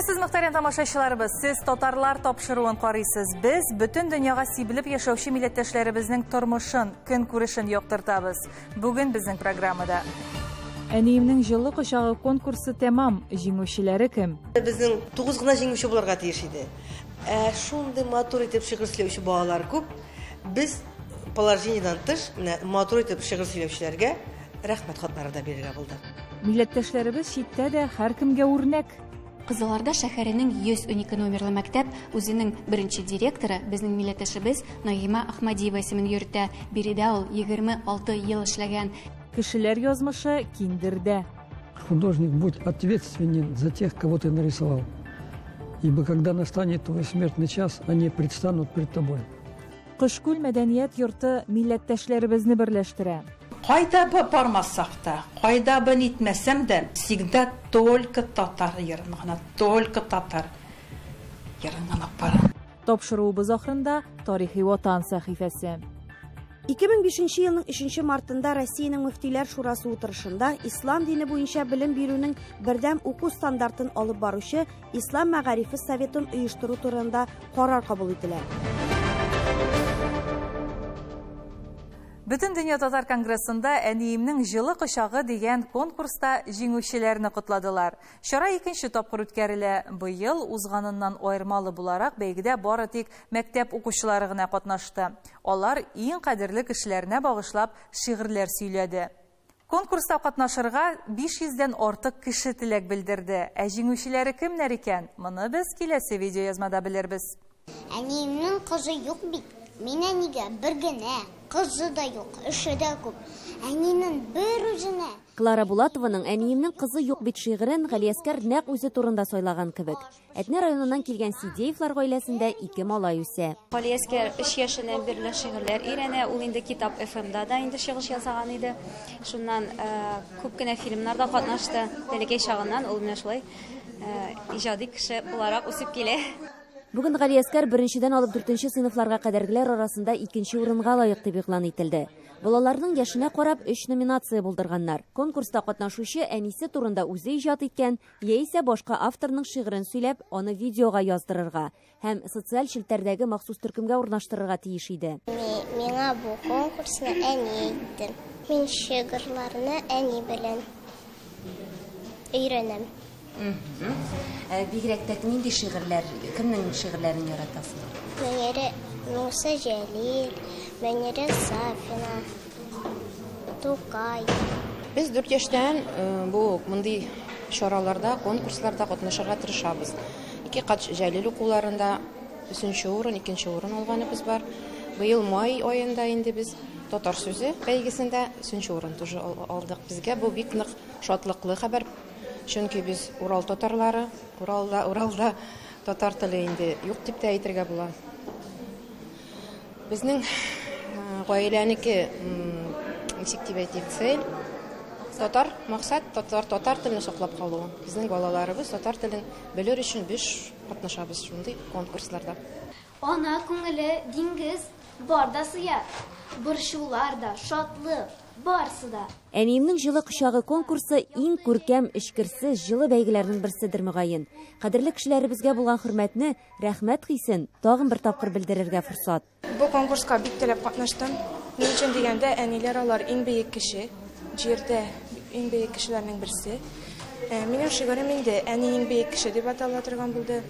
Хәйрлесез мөхтәрәм тамашачыларыбыз, сез татарлар тапшыруын карыйсыз. Без бөтен дөньяга сибелеп яшәүче милләттәшләребезнең тормышын, көн күрешен яктыртабыз. Бүген безнең программада Әниемнең җылы кочагы конкурсы тәмам. Җиңүчеләре кем? Безнең 9 гына җиңүче булырга тиеш иде. Шундый матур итеп шигырь сөйләүче балалар күп. Без положениедән тыш, матур итеп шигырь сөйләүчеләргә рәхмәт хатлары да бирергә булдык. Милләттәшләребез читтә дә һәркемгә үрнәк. Кызылорда шәһәренең 112 номерлы мәктәп үзенең беренче директоры безнең милләттәшебез Наима Ахмадиева исемен йөртә. Биредә ул 26 ел эшләгән. Кешеләр язмышы киндердә. Художник, будь ответственен за тех, кого ты нарисовал. Ибо когда настанет твой смертный час, они предстанут пред тобой. Кышкүл мәдәният йорты милләттәшләребезне берләштерә. Кайда бармасак та, кайда бы нитмәсәм дә, всегда только татар йырын гына, только татар йырын гына бара. Тапшыруыбыз ахырында тарихи ватан сәхифәсе. 2005 елның 3 мартында Россиянең мөфтиләр шурасы утырышында ислам дине буенча белем бирүнең бердәм уку стандартын алып баручы Ислам мәгарифе советын оештыру турында карар кабул ителә. Бөтен дөнья татар конгрессында Әниемнең җылы кочагы дигән конкурста җиңүчеләрне котладылар. Чара 2нче тапкыр үткәрелә. Быел узганыннан аермалы буларак бәйгедә бары тик мәктәп укучылары гына катнашты. Алар иң кадерле кешеләренә багышлап шигырьләр сөйләде. Конкурста катнашырга 500дән артык кеше теләк белдерде. Ә җиңүчеләре кемнәр икән? Моны без киләсе видеоязмада белербез. Әниемнең кызы юк бит. Мин әнигә бер генә, кызы да юк, эше дә күп. Әнинең бер үзенә. Клара Булатованың «Әниемнең кызы юк бит» шигырен Галиәскәр нәкъ үзе турында сайлаган кебек. Әтнә районыннан килгән Сидеевлар гаиләсендә 2 малай үсә. Галиәскәр 3 яшеннән бирле шигырьләр өйрәнә. Ул инде Китап ФМда да инде шигырь язган иде. Шуннан күп кенә фильмнарда катнашты. Бәләкәй чагыннан ул менә шулай иҗади кеше буларак үсеп килә. Бүген Галиәскәр 1-дән алып 4-нче сыйныфларга кадәрләр арасында 2нче урынга лаек дип игълан ителде. Балаларның яшенә карап 3 номинация булдырганнар. Конкурста катнашучы әнисе турында үзе иҗат иткән, яисә башка авторның шигырен сөйләп, аны видеога яздырырга һәм социаль челтәрдәге махсус төркемгә урнаштырырга тиеш иде. Миңа бу конкурсны әни итте. Мин шигырьләрне әни белән өйрәнәм. Бигрәк тә нинди шигырьләр, кемнең шигырьләрен яратасың? Мәнәре Муса Җәлил, Мәнәре Сафина, Тукай. Без 4 яшьтән бу мондый чараларда, конкурсларда катнашырга тырышабыз. 2 кат Җәлил укуларында 3нче урын, 2нче урын алганыбыз бар. Быел май аенда инде без татар сүзе бәйгесендә 3нче урын тоже алдык. Безгә бу бик нык шатлыклы хәбәр. Чөнки без Урал татарлары, Уралда татар теле инде юк дип тә әйтергә була. Безнең гаиләнеке ничек дип әйтик, цель татар максат татар телен саклап калу. Безнең балаларыбыз татар телен белер өчен без катнашабыз шундый конкурсларда. Ана күңеле диңгез бар да сыя. Борчулар да, шатлык барсы да. Әниемнең җылы кочагы конкурсы иң күркәм, эчкерсез җылы бәйгеләрнең берседер мөгаен. Кадерле кешеләребезгә булган хөрмәтне, рәхмәт хисен тагын бер тапкыр белдерергә форсат. Бу конкурска бик теләп катнаштым. Мин өчен дигәндә әниләр алар иң бөек кеше, җирдә иң бөек кешеләрнең берсе. Минем шигырем инде әни иң бөек кеше дип атала торган булды.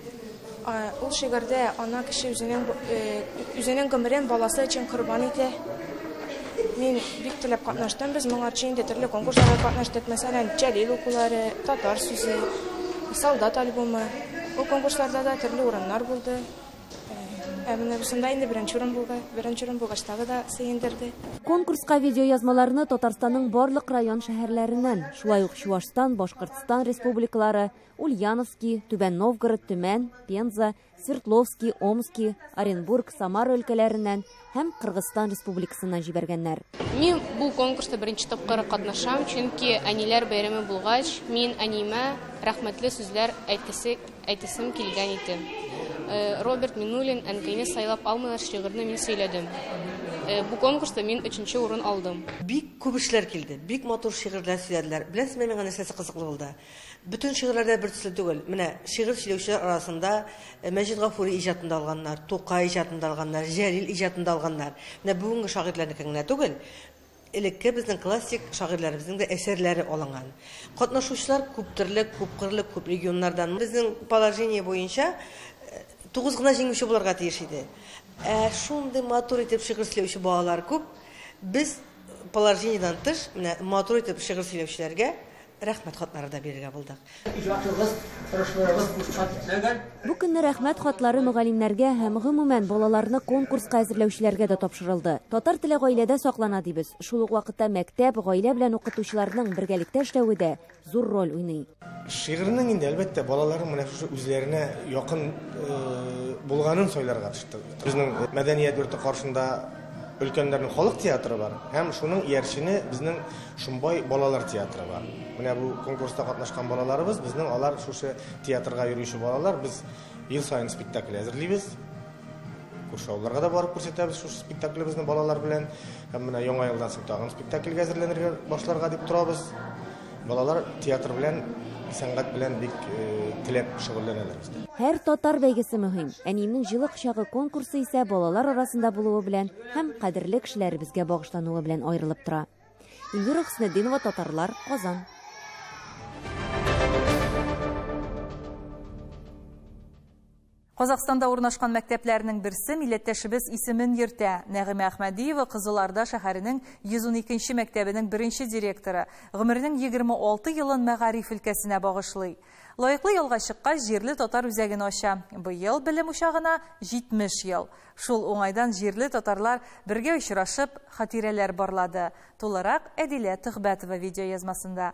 Ул шигырьдә ана кеше үзенең гомерен баласы өчен курбан итә. Мин бик теләп катнаштым. Без моңарчы инде төрле конкурсларда катнаштык. Мәсәлән, Җәлил укулары, татар сүзе, солдат альбомы. Бу конкурсларда да төрле урыннар булды. Менә бусында инде беренче урын булгач тагы да сөендерде. Конкурска видеоязмаларны Татарстанның барлык район шәһәрләреннән, шулай ук Чувашстан, Башкортстан республикалары, Ульяновский, Түбән Новгород, Төмән, Пенза, Свердловский, Омский, Оренбург, Самара өлкәләреннән һәм Кыргызстан республикасыннан җибәргәннәр. Мин бу конкурста беренче тапкыр катнашам, чөнки әниләр бәйрәме булгач, мин әниемә рәхмәтле сүзләр әйтәсем килгән иде. Роберт Минулин әнкәйне сайлап алмыйлар шигырьне мин сөйләдем. бу конкурста мин 3нче урын алдым. Бик күп эшләр килде. Бик матур шигырьләр сөйләделәр. Беләсезме, миңа нәрсәсе кызыклы булды? Бүтән шигырьләрдә бер төсле түгел. Менә шигырь сөйләүчеләр арасында Мәҗит Гафури иҗатында алганнар, Тукай иҗатында алганнар, Җәлил иҗатында алганнар. Менә бүгенге шагыйрьләрнең генә түгел. Элекке безнең классик шагыйрьләребезнең дә әсәрләре алынган. Катнашучылар күп төрле, күп кырлы, күп регионнардан. Безнең положение буенча 9 гына җиңүче булырга тиеш иде. Шундый матур итеп шигырь сөйләүче балалар күп. Без положениедән тыш, менә матур итеп шигырь сөйләүчеләргә рәхмәт хатлары да бирергә булдык. Бу көнне рәхмәт хатлары мөгаллимнәргә һәм гомумән балаларны конкурска әзерләүчеләргә дә тапшырылды. Татар теле гаиләдә саклана дибез. Шул ук вакытта мәктәп, гаилә белән укытучыларның бергәлектә эшләве дә зур роль уйный. Шигырьнең инде әлбәттә балаларның менә шушы үзләренә якын булганын сөйләргә тырышты. Безнең мәдәният йорты каршында өлкәннәрнең халык театры бар. Һәм шуның иярчене безнең Шумбай балалар театры бар. Менә бу конкурста катнашкан балаларыбыз, безнең алар шушы театрга йөрүче балалар. Біз ел сайын спектакль әзерлибез. Күрше авылларга да барып күрсәтәбез шушы спектаклебезне балалар белән. Һәм менә яңа елдан соң тагын спектакльгә әзерләнергә башларга дип торабыз. Балалар театр белән, сәнгать белән бик теләп шөгыльләнәләр бездә. Һәр татар бәйгесе мөһим. Әниемнең җылы кочагы конкурсы исә балалар арасында булуы белән һәм кадерле кешеләребезгә багышлануы белән аерылып тора. Эльвира Хөснетдинова, Татарлар, Казан. Казакстанда урнашкан мәктәпләрнең берсе милләттәшебез исемен йөртә. Нәгыймә Әхмәдиева Кызыларда шәһәренең 112нче мәктәбенең беренче директоры. Гомеренең 26 елын мәгариф өлкәсенә багышлый. Лаеклы ялга чыккач җирле татар үзәген ача. Быел белем учагына 70 ел. Шул уңайдан җирле татарлар бергә очрашып, хатирәләр барлады. Тулырак Әдилә Төхбәтова видео язмасында.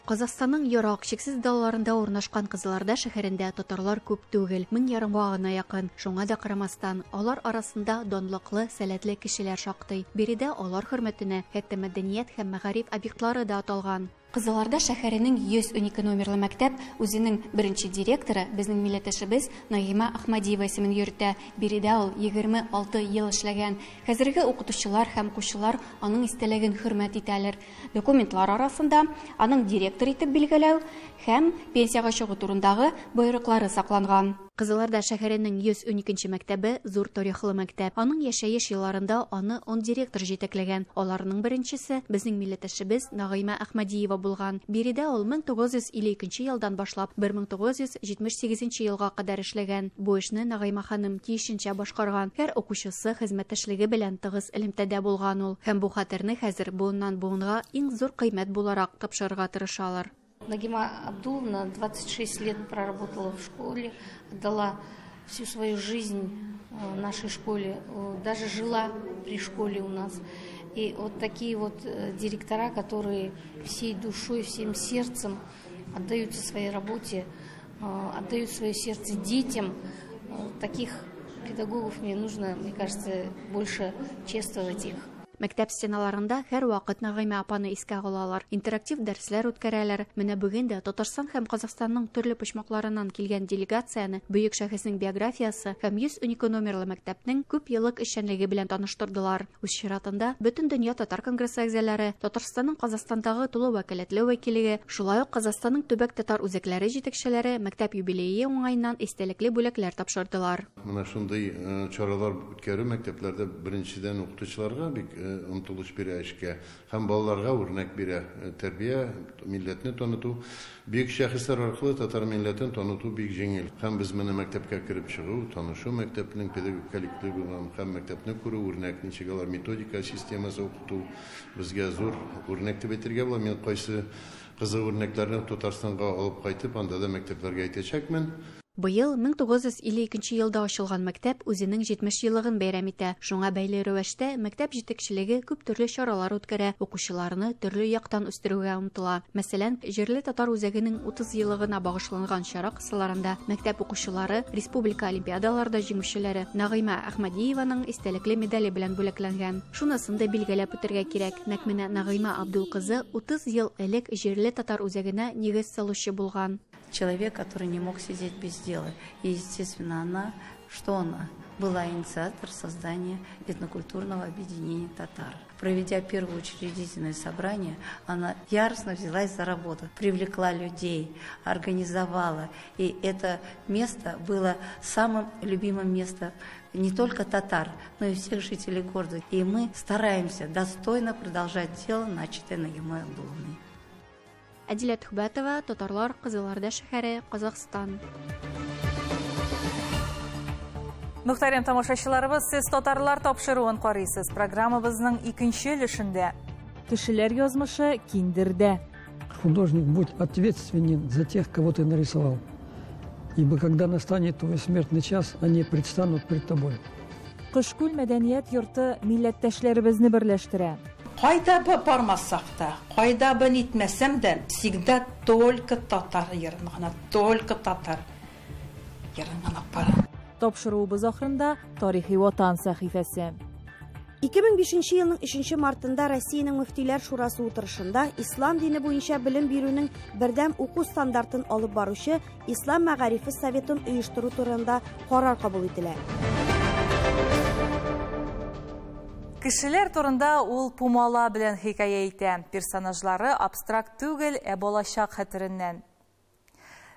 Казакстанның ярак чиксез далларында урнашкан Кызыларда шәһәрендә татарлар күп түгел, 1000 ярымга гына якын. Шуңа да карамастан, алар арасында данлыклы, сәләтле кешеләр шактый. Биредә алар хөрмәтенә хәтта мәдәният һәм мәгариф объектлары да аталган. Кызыларда шәһәренең 112 номерлы мәктәп үзенең беренче директоры безнең милләттәшебез Наима Ахмадиева исемен йөртә. Биредә ул 26 ел эшләгән. Хәзерге укытучылар һәм кушчылар аның истәлеген хөрмәт итәләр. Документлар арасында аның директор итеп билгеләү һәм пенсияга чыгу турындагы боерыклары сакланган. Кызыларда шәһәренең 112нче мәктәбе зур тарихлы мәктәп. Аның яшәеш елларында аны 10 директор җитәкләгән. Аларның беренчесе безнең милләттәшебез Наима Ахмадиева булган. Биредә ул 1952 елдан башлап 1978 елга кадәр эшләгән. Бу эшне Наима ханым тиешенчә башкарган. Һәр укучысы хезмәттәшлеге белән тыгыз элемтәдә булган ул. Һәм бу хәтерне хәзер буыннан буынга иң зур кыйммәт буларак тапшырырга тырышалар. Нагима Абдуловна 26 лет проработала в школе, отдала всю свою жизнь нашей школе, даже жила при школе у нас. И вот такие вот директора, которые всей душой, всем сердцем отдаются своей работе, отдают свое сердце детям, таких педагогов мне нужно, мне кажется, больше чествовать их. Мәктәп стеналарында һәр вакыт Наима апаны искә алалар. Интерактив дәресләр үткәрәләр. Менә бүген дә Татарстан һәм Казакстанның төрле почмакларыннан килгән делегацияны бөек шәхеснең биографиясы һәм 112 номерлы мәктәпнең күп еллык эшчәнлеге белән таныштырдылар. Үз чиратында Бөтен дөнья татар конгрессы әгъзалары, Татарстанның Казакстандагы тулы вәкаләтле вәкиллеге, шулай ук Казакстанның төбәк татар үзәкләре җитәкчеләре мәктәп юбилее уңаеннан истәлекле бүләкләр тапшырдылар. Менә шундый чаралар үткәрү мәктәпләрдә беренчедән укытучыларга бик омтылыш бирә эшкә, һәм балаларга үрнәк бирә. Тәрбия, милләтне таныту, бик шәхесләр аркылы татар милләтен таныту бик җиңел. Һәм без менә мәктәпкә кирип чыгу, танышу мәктәпнең педагогик коллективы һәм мәктәпне күрү, үрнәк ничек алар методика системасы укыту безгә зур үрнәк дип әйтергә була. Мин кайсы кызык үрнәкләрне Татарстанга алып кайтып, анда да мәктәпләргә әйтәчәкмен. Быел 1952 елда ачылган мәктәп үзенең 70 еллыгын бәйрәм итә. Шуңа бәйле рәвештә мәктәп җитәкчелеге күп төрле чаралар үткәрә, укучыларны төрле яктан үстерүгә омтыла. Мәсәлән, җирле татар үзәгенең 30 еллыгына багышланган чара кысаларында мәктәп укучылары республика олимпиадаларда җиңүчеләре Наима Ахмадиеваның истәлекле медале белән бүләкләнгән. Шунысын да билгеләп үтәргә кирәк. Нәкъ менә Наима Абдул кызы 30 ел элек җирле татар үзәгенә нигез салучы булган. Человек, который не мог сидеть без дела. И, естественно, она была инициатор создания этнокультурного объединения татар. Проведя первое учредительное собрание, она яростно взялась за работу, привлекла людей, организовала. И это место было самым любимым местом не только татар, но и всех жителей города. И мы стараемся достойно продолжать дело, начатое на Нагимай Абдулловной. Әдилә Тухбатова, Татарлар Кызылорда шәһәре, Казахстан. Мөхтәрәм тамашачыларыбыз, сез татарлар тапшыруын карыйсыз. Программабызның икенче өлешендә кешеләр язмышы киндердә. Художник, будь ответственен за тех, кого ты нарисовал. Ибо когда настанет твой смертный час, они предстанут пред тобой. Кышкүл мәдәният йорты милләттәшләребезне берләштерә. Кайда бармасак та, кайда бен итмәсәм дә, всегда только татар йырын гына, только татар йырын гына бара. Тапшыруыбыз ахырында тарихи ватан сәхифәсе. 2005 елның 3 мартында Россиянең мөфтиләр шурасы утырышында ислам дине буенча белем бирүнең бердәм уку стандартын алып баручы Ислам мәгарифе советын оештыру турында карар кабул ителә. Кешеләр турында ул Пумала белән хикая итә. Персонажлары абстракт түгел, балачак хәтереннән.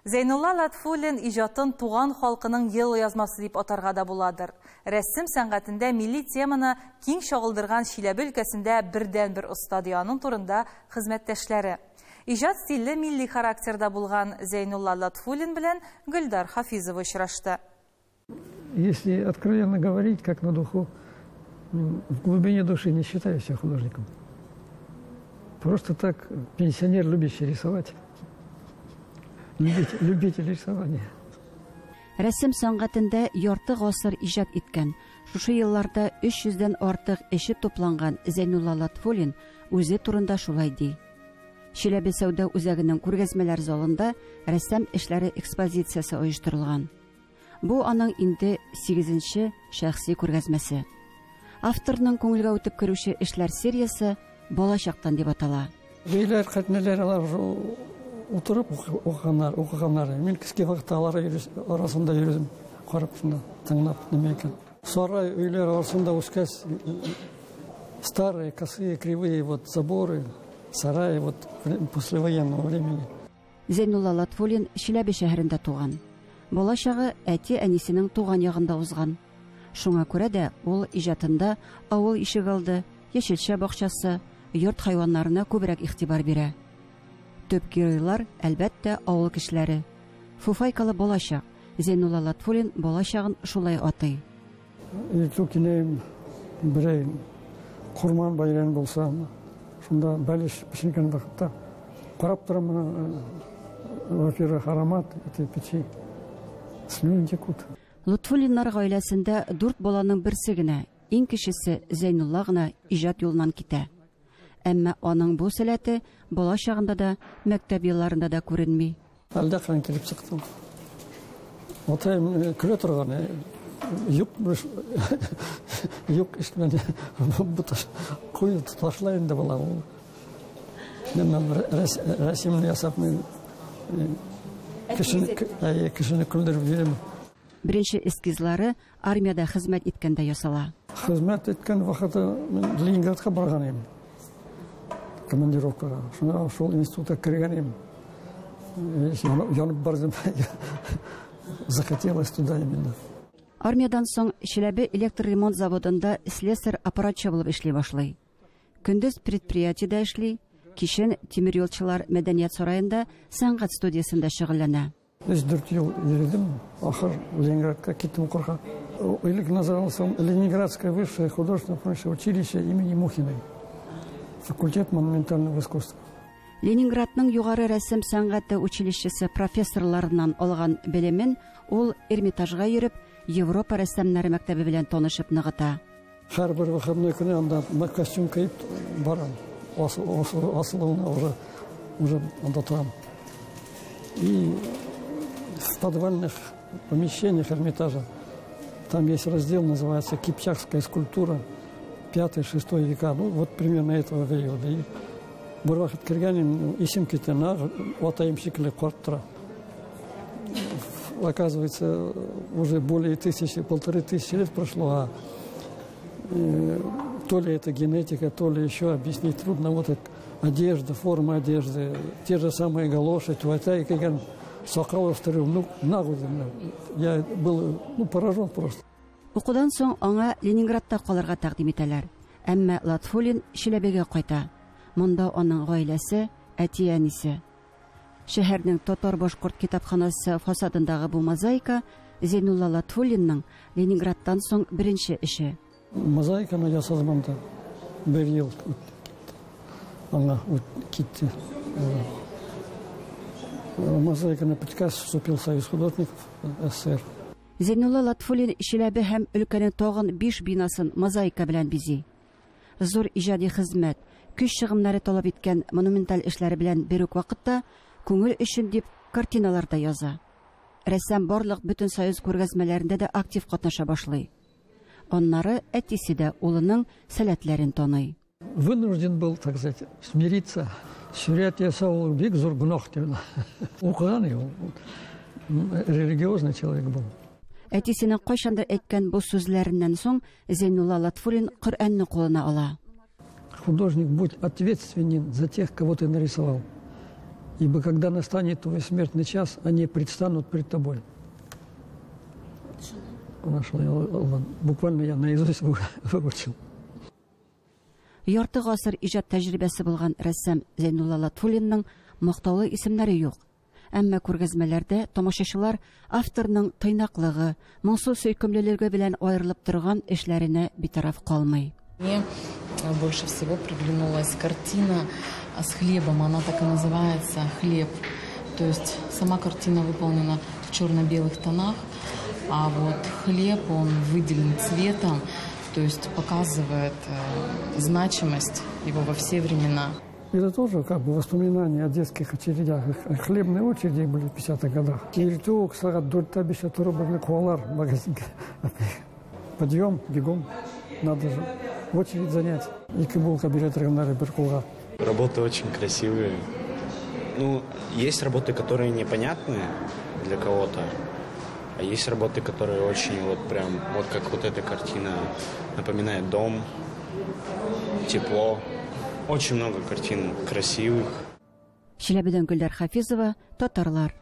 Зәйнулла Латфуллин иҗатын туган халкының ел язмасы дип атарга да буладыр. Рәсем сәнгатендә милли теманы киң чагылдырган Чиләбе өлкәсендә бердән-бер оста аның турында хезмәттәшләре. Иҗат стиле милли характерда булган Зәйнулла Латфуллин белән Гөлдар Хафизова очрашты. Если откровенно говорить, как на духу, в глубине души не считаю себя художником. Просто так пенсионер, любящий рисовать. Любитель рисования. Рәсем сәнгатендә ярты гасыр иҗат иткән, шушы елларда 300дән артык эше тупланган Зәйнулла Латфуллин үзе турында шулай ди. Чиләбе сәүдә үзәгенең күргәзмәләр залында рәсем эшләре экспозициясе оештырылган. Бу аның инде 8нче шәхси күргәзмәсе. Авторның күңелгә үтеп керүче эшләр сериясе балачактан дип атала. Бейләр хатнәләр отырып укыганнар. Мин киске вакытта алар арасында йөрдем, карап шунда тыңлап нимә икән. Сарай өйләр арасында үскәс старые, косые, кривые заборы, сараи послевоенного времени. Зәйнулла Латфуллин Чиләбе шәһәрендә туган. Балачагы әти-әнисенең туган ягында узган. Шуңа күрә дә ул иҗатында авыл ишегалды, яшелчә бакчасы, йорт хайваннарына күбрәк игътибар бирә. Төп геройлар, әлбәттә, авыл кешеләре. Фуфайкалы балачак. Зәйнулла Латфуллин балачагын шулай атый. Түкинем берәй Курман байрам булса, шунда бәлеш пешенгән вакытта карап торам, во-первых, аромат этой печи. Слюни текут. Лутфуллиннар гаиләсендә 4 баланың берсе генә, иң кечесе Зәйнулла гына иҗат юлынан китә. Әмма аның бу сәләте балачагында да, мәктәп елларында да күренми. Алда кан килеп чыктым. Атайым көлә торган, юк эшләне. Бу куй ташлайын да була. Мен рәсемне ясап, кешене күлдереп бирәм. Беренче эскизлары армияда хезмәт иткәндә ясала. Хезмәт иткән вакытта Ленинградка барган идем. Командировкага. Шуңа шул институтка кергән идем. Янып бардым. Захотелось туда именно. Армиядан соң Чиләбе электр-ремонт заводында слесарь аппаратчы булып эшли башлый. Көндез предприятиедә эшли, кичен тимиръюлчылар мәдәният сараенда сәнгать студиясында шөгыльләнә. 4 ел йөрдем, ахыр Ленинградка киттем укырга. Илек назаралсам Ленинградское высшее художественное училище имени Мухиной. Факультет монументального искусства. Ленинградның югары рәсем сәнгате училищесы профессорларыннан алган белемен ул Эрмитажга йөреп, Европа рәссамнары мәктәбе белән танышып ныгыта. Һәрбер выходной көне анда костюм киеп барам. Асылына уже анда торам. И в подвальных помещениях Эрмитажа там есть раздел, называется «Кипчакская скульптура 5-6 века». Ну, вот примерно этого периода. И Бурвахат Кирганин исем кетен, атайым шикелле карттыра. оказывается, уже более 1500 лет прошло, а то ли это генетика, то ли еще объяснить трудно. Вот это одежда, форма одежды, те же самые галоши, туатя, как Соколов второй внук, я был поражен просто. Укудан соң аңа Ленинградта калырга тәкъдим итәләр. Әмма Латфуллин Шиләбегә кайта. Монда аның гаиләсе, әти-әнисе. Шәһәрнең татар-башкорт китапханасы фасадындагы бу мозаика Зейнулла Латфуллинның Ленинградтан соң беренче эше. Мозаиканы ясалганда бер ел аңа китте. Мозаиканы Петкас вступил в Союз художников СССР. Зейнулла Латфуллин Шиләбе һәм өлкәнең тагын 5 бинасын мозаика белән бизи. Зур иҗади хезмәт, көч чыгымнары талап иткән монументаль эшләре белән бер үк вакытта күңел өчен дип картиналарда яза. Рәссам барлык бөтен союз күргәзмәләрендә дә актив катнаша башлый. Аннары әтисе дә улының сәләтләрен таный. Вынужден был, так сказать, смириться. Шариат ясау бик зур гунах дип. Укыган ул. Религиозный человек был. Әтисенең кайчандыр әйткән бу сүзләреннән соң Зейнулла Латфуллин Коръәнне кулына ала. Художник, будь ответственен за тех, кого ты нарисовал. Ибо когда настанет твой смертный час, они предстанут пред тобой. Буквально я наизусть выучил. Ярты гасыр иҗат тәҗрибәсе булган рәссам Зейнулла Латфуллинның мактаулы исемнәре юк. Әмма күргәзмәләрдә тамашачылар авторның тыйнаклыгы, моңсу сөйкемлелеге белән аерылып торган эшләренә битараф калмый. Мне больше всего приглянулась картина с хлебом. Она так и называется «Хлеб». То есть сама картина выполнена в черно-белых тонах, а вот хлеб, он выделен цветом, то есть показывает значимость его во все времена. Это тоже как бы воспоминания о детских очередях. Хлебные очереди были в 50-х годах. Иртук, сагат, 4-5 рубль куалар в магазине. Подъем, бегом. Надо же очередь занять. И кабулка берет регионары беркула. Работы очень красивые. Ну, есть работы, которые непонятны для кого-то, а есть работы, которые очень вот прям, вот как вот эта картина напоминает дом, тепло. Очень много картин красивых. Шиләбедән Гөлдәр Хафизова, татарлар.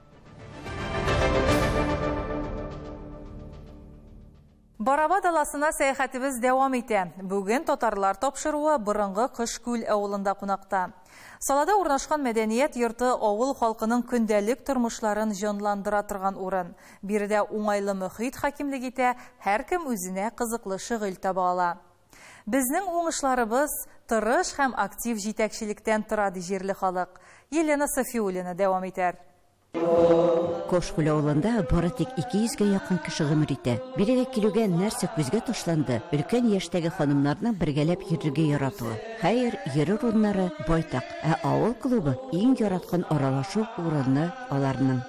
Бараба даласына сәяхәтебез дәвам итә. Бүген татарлар тапшыруы борынгы Кышкүл авылында кунакта. Салада урнашкан мәдәният йорты авыл халкының көндәлек тормышларын җанландыра торган урын. Биредә уңайлы мөхит хакимлек итә, һәркем үзенә кызыклы шөгыль таба ала. Безнең уңышларыбыз тырыш һәм актив җитәкчелектән тора ди җирле халык. Елена Софиуллина дәвам итәр. Кошкүл авылында бары тик 200-гә якын кеше гомер итә. Бирегә килүгә нәрсә күзгә ташланды? Өлкән яшьтәге ханымнарның бергәләп йөрергә яратуы. Хәер, йөрер урыннары байтак, ә авыл клубы иң яраткан аралашу урыны аларның.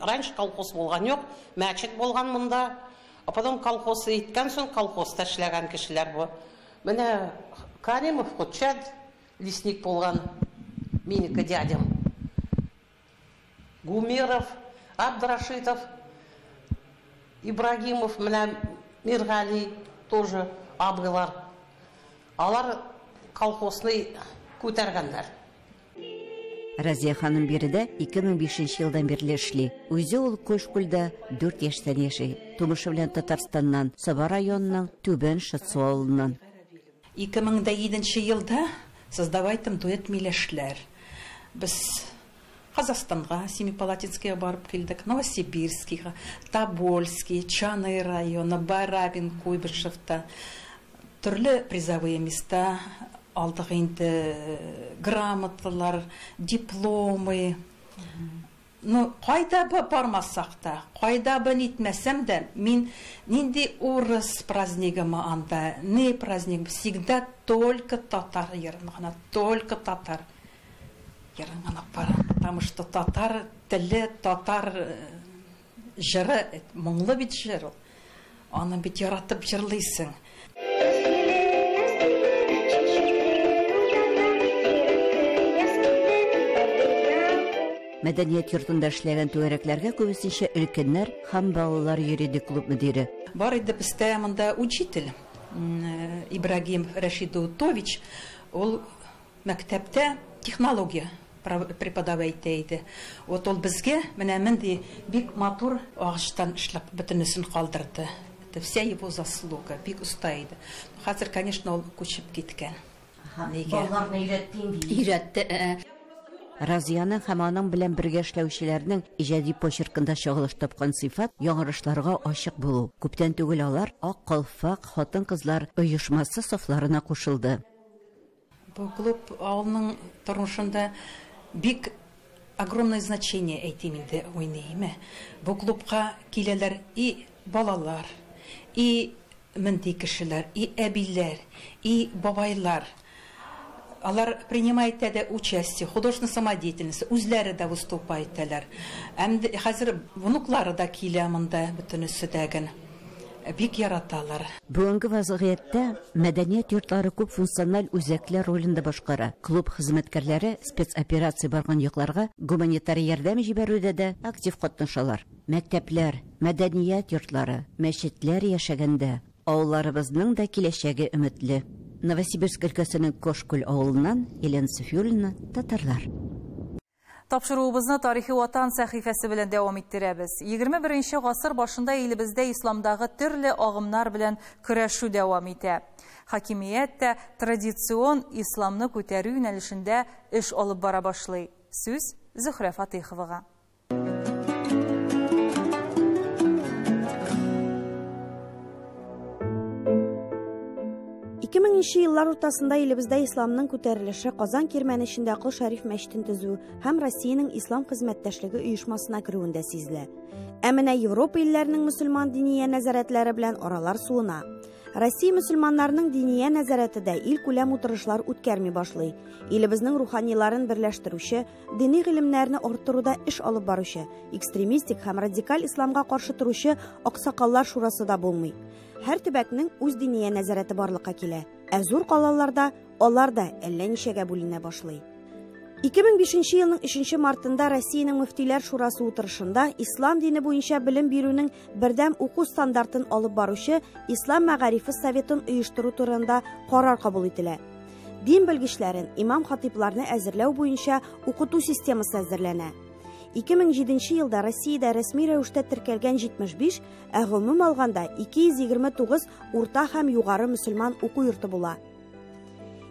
Раньше колхоз булган юк, мәчет булган монда. А потом колхоз иткән соң колхозда эшләгән кешеләр бу. Менә Каримов Кучад лесник булган, минеке дядям. Гумеров, Абдрашитов, Ибрагимов, менә Миргали тоже абыйлар. Алар колхозны күтәргәннәр. Разия ханым биредә 2005 елдан бирле эшли. Үзе ул Кошкүлдә 4 яшьтән яши. Тумышы белән Татарстаннан, Саба районының Түбән Шытсу авылыннан. 2007 елда создавайтым дуэт миләшләр. Без Казахстанга, Семипалатинскига барып килдек, Новосибирскига, Тобольский, Чаны районы, Барабин, Куйбышевта. Төрле призовые места алдык инде, грамоталар, дипломы. Ну, кайда бармасак та, кайда нитмәсәм дә, мин нинди урыс празднигымы анда, не праздник, всегда только татар йөргән, только татар. Ярыңан апар, потому что татар теле, татар жыры, мұңлы бит жыр. Аны бит яратып жырлайсың. Мәдәният йортында эшләгән түгәрәкләргә күбесенчә өлкәннәр һәм балалар юридик клуб мөдире. Бар иде бездә монда учитель Ибрагим Рашидович, ул мәктәптә технология преподавать итә. Вот ул безгә менә монда бик матур агыштан эшләп бөтенесен калдырды. Это вся его заслуга, бик уста иде. Хәзер, конечно, ул күчеп киткән. Балаларны өйрәтте. Разияның һәм аның белән бергә эшләүчеләрнең иҗади почеркында чагылыш тапкан сыйфат яңгырышларга ачык булу. Күптән түгел алар Ак калфак хатын-кызлар оешмасы сафларына кушылды. Бу клуб авылның тормышында бик огромное значение әйтим инде уйныйм. Бу клубка киләләр и балалар, и мынди кешеләр, и әбиләр, и бабайлар. Алар принимает участие, художественной самодеятельности, үзләре дә выступайтлар. Әмді хәзер внуклары да килә монда бөтенесе дәген. Бик яраталар. Бүгенге вазгыятьтә мәдәният йортлары күп функциональ үзәкләр ролендә башкара. Клуб хезмәткәрләре спецоперация барган якларга гуманитарий ярдәм җибәрүдә дә актив катнашалар. Мәктәпләр, мәдәният йортлары, мәчетләр яшәгәндә авылларыбызның да киләчәге өметле. Новосибирск өлкәсенең Кошкүл авылыннан Елена Софиуллина, татарлар. Тапшыруыбызны тарихи ватан сәхифәсе белән дәвам иттерәбез. 21 гасыр башында илебездә исламдагы төрле агымнар белән көрәшү дәвам итә. Хакимият тә традицион исламны күтәрү юнәлешендә эш алып бара башлый. Сүз Зөһрә Фатиховага. 2000 еллар уртасында илебездә исламның күтәрелеше Казан Кирмәнешендә Кол Шәриф мәчетен төзү һәм Россиянең ислам хезмәттәшлеге оешмасына керүендә сизелә. Ә менә Европа илләренең мөселман диние нәзарәтләре белән аралар суына. Россия мөселманнарының диние нәзарәтендә ил күләм утырышлар үткәрми башлый. Илебезнең руханиларын берләштерүче, дини гыйлемнәрне арттыруда эш алып баручы, экстремистик һәм радикаль исламга каршы туручы аксакаллар шурасы да булмый. Һәр төбәкнең үз диние нәзарәте барлыкка килә. Ә зур калаларда алар да әллә ничәгә бүленә башлый. 2005 елның 3 мартында Россиянең мөфтиләр шурасы утырышында ислам дине буенча белем бирүнең бердәм уку стандартын алып баручы Ислам мәгарифе советын оештыру турында карар кабул ителә. Дин белгечләрен, имам-хатибларны әзерләү буенча укыту системасы әзерләнә. 2007 елда Россиядә рәсми рәвештә теркәлгән 75, ә гомум алганда 229 урта һәм югары мөселман уку йорты була.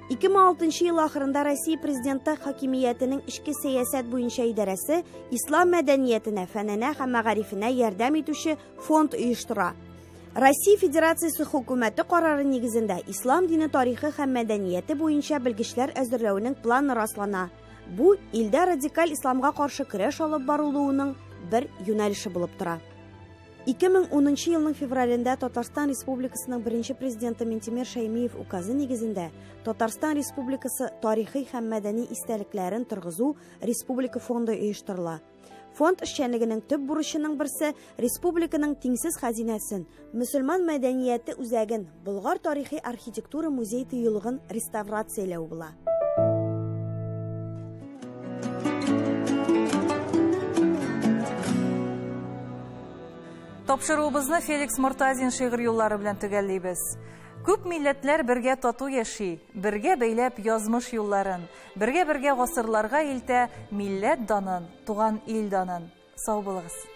2006 ел ахырында Россия президенты хакимиятының ішкі сәясәт буенча идарәсе ислам мәдәниятенә, фәненә һәм мәгарифенә ярдәм итүче фонд оештыра. Россия Федерациясе хөкүмәте карары нигезендә ислам дине тарихы һәм мәдәнияте буенча белгечләр әзерләүнең планы раслана. Бу илдә радикаль исламга каршы көрәш алып барылуының бер юнәлеше булып тора. 2010 елның февралендә Татарстан Республикасының беренче президенты Минтимер Шәймиев указы нигезендә Татарстан Республикасы тарихи һәм мәдәни истәлекләрен торгызу республика фонды оештырыла. Фонд эшчәнлегенең төп бурычының берсе республиканың тиңсез хәзинәсен, мөселман мәдәнияте үзәген, Болгар тарихи архитектура музей тыюлыгын реставрацияләү була. Тапшыруыбызны Феликс Мортазин шигырь юллары белән төгәллибез. Күп милләтләр бергә тату яши, бергә бәйләп язмыш юлларын, бергә гасырларга илтә милләт данын, туган ил данын. Сау булыгыз.